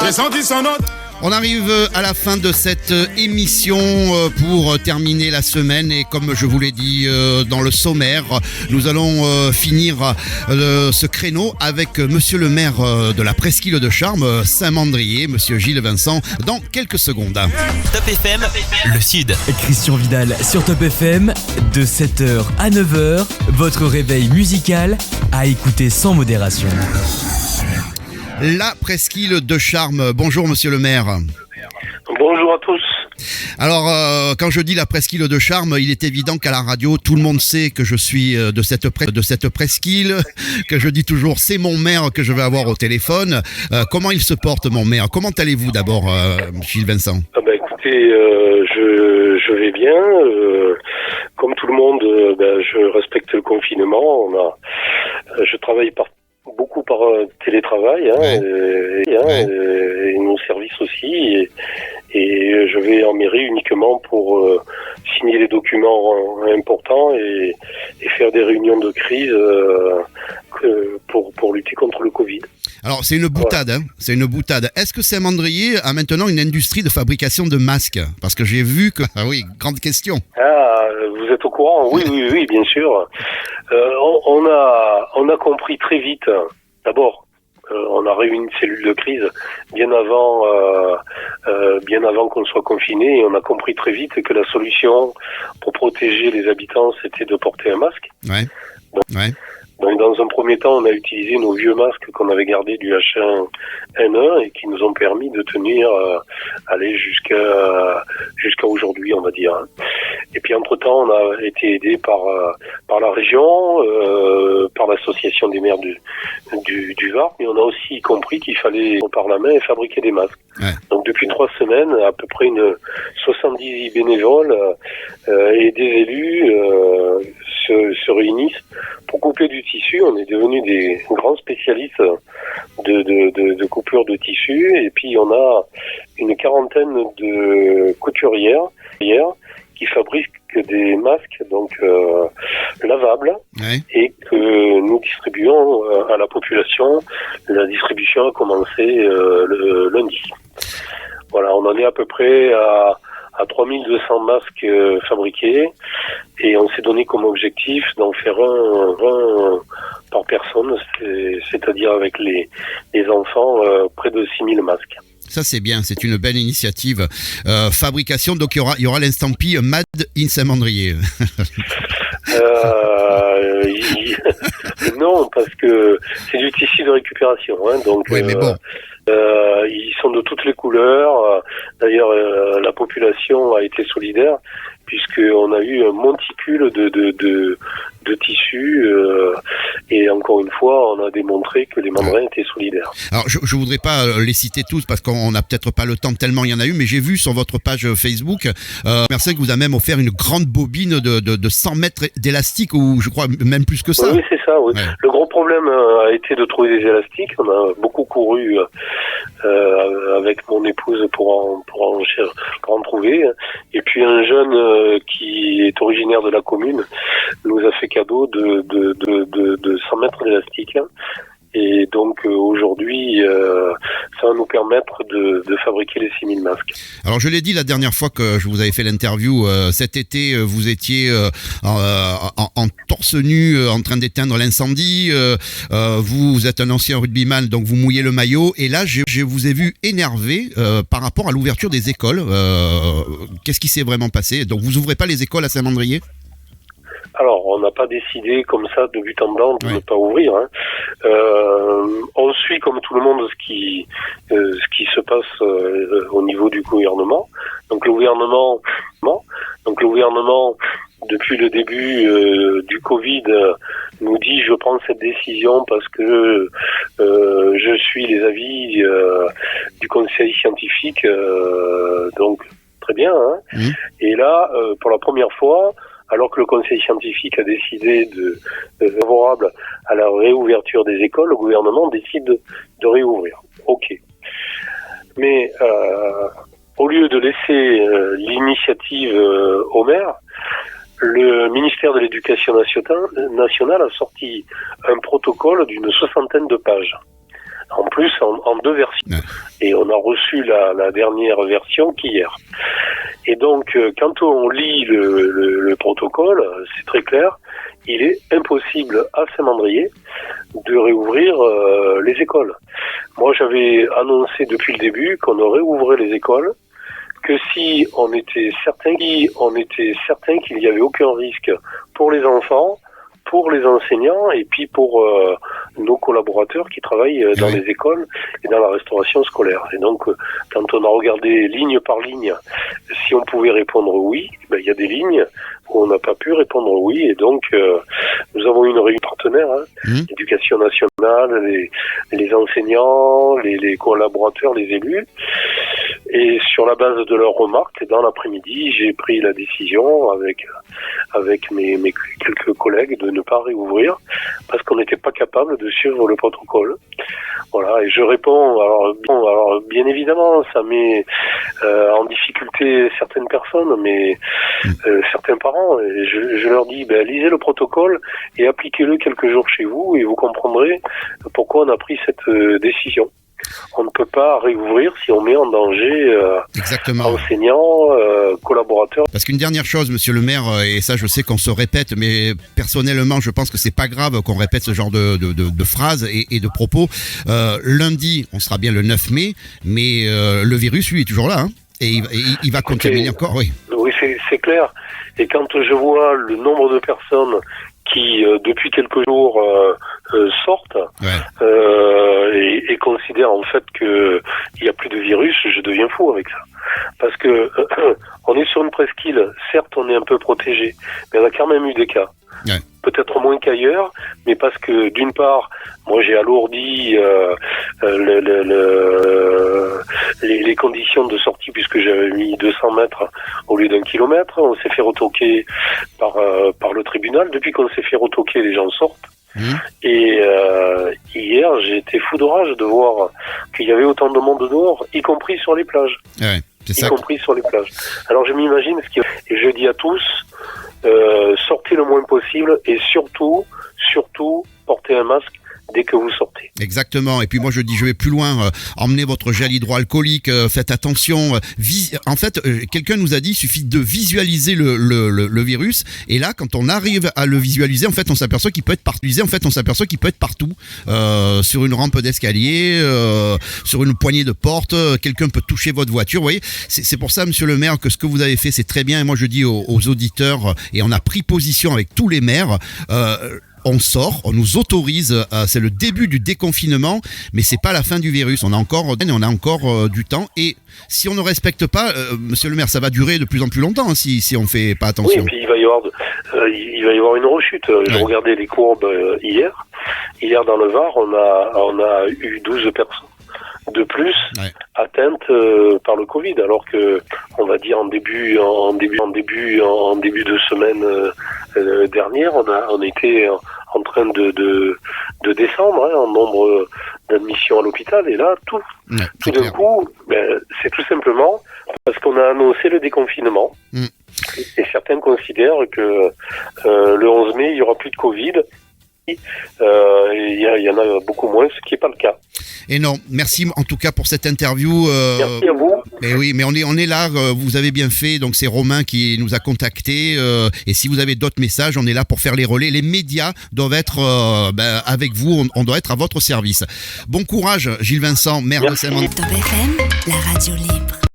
J'ai senti son autre. On arrive à la fin de cette émission pour terminer la semaine et comme je vous l'ai dit dans le sommaire, nous allons finir ce créneau avec monsieur le maire de la presqu'île de Charmes, Saint-Mandrier, monsieur Gilles Vincent, dans quelques secondes. Top FM, le Sud. Christian Vidal sur Top FM, de 7h à 9h, votre réveil musical à écouter sans modération. La presqu'île de Charmes. Bonjour monsieur le maire. Bonjour à tous. Alors, quand je dis la presqu'île de Charmes, il est évident qu'à la radio, tout le monde sait que je suis de cette presqu'île, que je dis toujours c'est mon maire que je vais avoir au téléphone. Comment il se porte mon maire? Comment allez-vous d'abord, Gilles Vincent? Écoutez, je vais bien. Comme tout le monde, je respecte le confinement. Je travaille beaucoup par télétravail, et nos services aussi, et je vais en mairie uniquement pour signer les documents importants et faire des réunions de crise pour lutter contre le Covid. Alors c'est une boutade, hein. C'est une boutade. Est-ce que Saint-Mandrier a maintenant une industrie de fabrication de masques? Parce que j'ai vu que... Ah oui, grande question. Ah, vous êtes au courant? Oui, bien sûr. On a compris très vite. D'abord, on a réuni une cellule de crise bien avant qu'on soit confiné, et on a compris très vite que la solution pour protéger les habitants, c'était de porter un masque. Ouais. Donc, dans un premier temps, on a utilisé nos vieux masques qu'on avait gardés du H1N1 et qui nous ont permis de tenir, aller jusqu'à aujourd'hui, on va dire. Et puis, entre-temps, on a été aidé par la région, par l'association des maires du Var, mais on a aussi compris qu'il fallait, par la main, fabriquer des masques. Ouais. Donc, depuis 3 semaines, à peu près 70 bénévoles et des élus se réunissent pour couper du tissu. On est devenus des grands spécialistes de coupure de tissu, et puis on a une quarantaine de couturières qui fabriquent des masques donc lavables, et que nous distribuons à la population. La distribution a commencé le lundi. Voilà, on en est à peu près à 3200 masques fabriqués, et on s'est donné comme objectif d'en faire un par personne, c'est-à-dire avec les enfants, près de 6000 masques. Ça c'est bien, c'est une belle initiative. Fabrication, donc il y aura l'estampille Made in Saint-Mandrier. Non, parce que c'est du tissu de récupération, donc. Oui, mais bon. Ils sont de toutes les couleurs. D'ailleurs, la population a été solidaire, puisqu'on a eu un monticule de tissus, et encore une fois, on a démontré que les mandrins étaient solidaires. Alors, je voudrais pas les citer tous parce qu'on n'a peut-être pas le temps tellement il y en a eu, mais j'ai vu sur votre page Facebook, Mercin vous a même offert une grande bobine de 100 mètres d'élastique, ou je crois même plus que ça. Oui, c'est ça. Oui. Ouais. Le gros problème a été de trouver des élastiques. On a beaucoup couru avec mon épouse pour en trouver. Et puis un jeune qui est originaire de la commune nous a fait cadeau de 100 mètres d'élastique. Et donc aujourd'hui, ça va nous permettre de fabriquer les 6000 masques. Alors je l'ai dit la dernière fois que je vous avais fait l'interview, cet été vous étiez en torse nu en train d'éteindre l'incendie, vous êtes un ancien rugbyman, donc vous mouillez le maillot, et là je vous ai vu énervé par rapport à l'ouverture des écoles. Qu'est-ce qui s'est vraiment passé? Donc vous ouvrez pas les écoles à Saint-Mandrier? Alors, on n'a pas décidé comme ça de but en blanc de ne pas ouvrir. On suit comme tout le monde ce qui se passe au niveau du gouvernement. Donc le gouvernement, depuis le début du Covid, nous dit: je prends cette décision parce que je suis les avis du conseil scientifique. Donc très bien. Et là, pour la première fois, alors que le conseil scientifique a décidé de favorable à la réouverture des écoles, le gouvernement décide de réouvrir. Ok. Mais au lieu de laisser l'initiative au maire, le ministère de l'Éducation nationale a sorti un protocole d'une 60aine de pages En plus, en 2 versions. Ouais. Et on a reçu la dernière version qu'hier. Et donc, quand on lit le protocole, c'est très clair, il est impossible à Saint-Mandrier de réouvrir les écoles. Moi, j'avais annoncé depuis le début qu'on aurait ouvert les écoles, que si on était certain qu'il n'y avait aucun risque pour les enfants, pour les enseignants et puis pour nos collaborateurs qui travaillent dans les écoles et dans la restauration scolaire. Et donc, quand on a regardé ligne par ligne, si on pouvait répondre oui, il y a des lignes où on n'a pas pu répondre oui. Et donc, nous avons une réunion partenaire, l'éducation nationale, les enseignants, les collaborateurs, les élus. Et sur la base de leurs remarques, dans l'après-midi, j'ai pris la décision avec mes quelques collègues de ne pas réouvrir parce qu'on n'était pas capable de suivre le protocole. Voilà, et je réponds, alors bien évidemment, ça met en difficulté certaines personnes, mais certains parents, et je leur dis, lisez le protocole et appliquez-le quelques jours chez vous et vous comprendrez pourquoi on a pris cette décision. On ne peut pas réouvrir si on met en danger enseignants, collaborateurs. Parce qu'une dernière chose, monsieur le maire, et ça je sais qu'on se répète, mais personnellement je pense que c'est pas grave qu'on répète ce genre de phrases et de propos. Lundi, on sera bien le 9 mai, mais le virus, lui, est toujours là, hein, et il va contaminer encore, oui. Oui, c'est clair. Et quand je vois le nombre de personnes qui, depuis quelques jours, sortent et considèrent en fait qu'il n'y a plus de virus, je deviens fou avec ça. Parce que on est sur une presqu'île, certes on est un peu protégé, mais on a quand même eu des cas. Ouais. Peut-être moins qu'ailleurs, mais parce que d'une part, moi j'ai alourdi les conditions de sortie puisque j'avais mis 200 mètres au lieu d'1 kilomètre. On s'est fait retoquer par le tribunal. Depuis qu'on s'est fait retoquer, les gens sortent. Et hier, j'ai été fou de rage de voir qu'il y avait autant de monde dehors, y compris sur les plages. Ouais, c'est ça. Compris sur les plages. Alors je m'imagine et je dis à tous, sortez le moins possible et surtout, portez un masque dès que vous sortez. Exactement. Et puis moi je dis, je vais plus loin, emmenez votre gel hydroalcoolique, faites attention. En fait, quelqu'un nous a dit, il suffit de visualiser le virus. Et là, quand on arrive à le visualiser, en fait, on s'aperçoit qu'il peut être partout. Sur une rampe d'escalier, sur une poignée de porte, quelqu'un peut toucher votre voiture. Vous voyez, c'est pour ça, monsieur le maire, que ce que vous avez fait, c'est très bien. Et moi je dis aux auditeurs, et on a pris position avec tous les maires, on sort, on nous autorise, c'est le début du déconfinement, mais c'est pas la fin du virus. On a encore du temps, et si on ne respecte pas, monsieur le maire, ça va durer de plus en plus longtemps, hein, si on fait pas attention. Oui, et puis il va y avoir une rechute. Je regardais les courbes hier dans le Var, on a eu 12 personnes de plus atteintes par le Covid, alors que on va dire en début de semaine dernière, on était en train de descendre en nombre d'admissions à l'hôpital, et là tout d'un coup, c'est tout simplement parce qu'on a annoncé le déconfinement. Et certains considèrent que le 11 mai il y aura plus de Covid. Il y en a beaucoup moins, ce qui n'est pas le cas. Et non, merci en tout cas pour cette interview. Merci à vous. Mais oui, mais on est là, vous avez bien fait. Donc c'est Romain qui nous a contactés. Et si vous avez d'autres messages, on est là pour faire les relais. Les médias doivent être avec vous, on doit être à votre service. Bon courage, Gilles Vincent, maire de Saint-Mandrier. Top FM, la radio libre.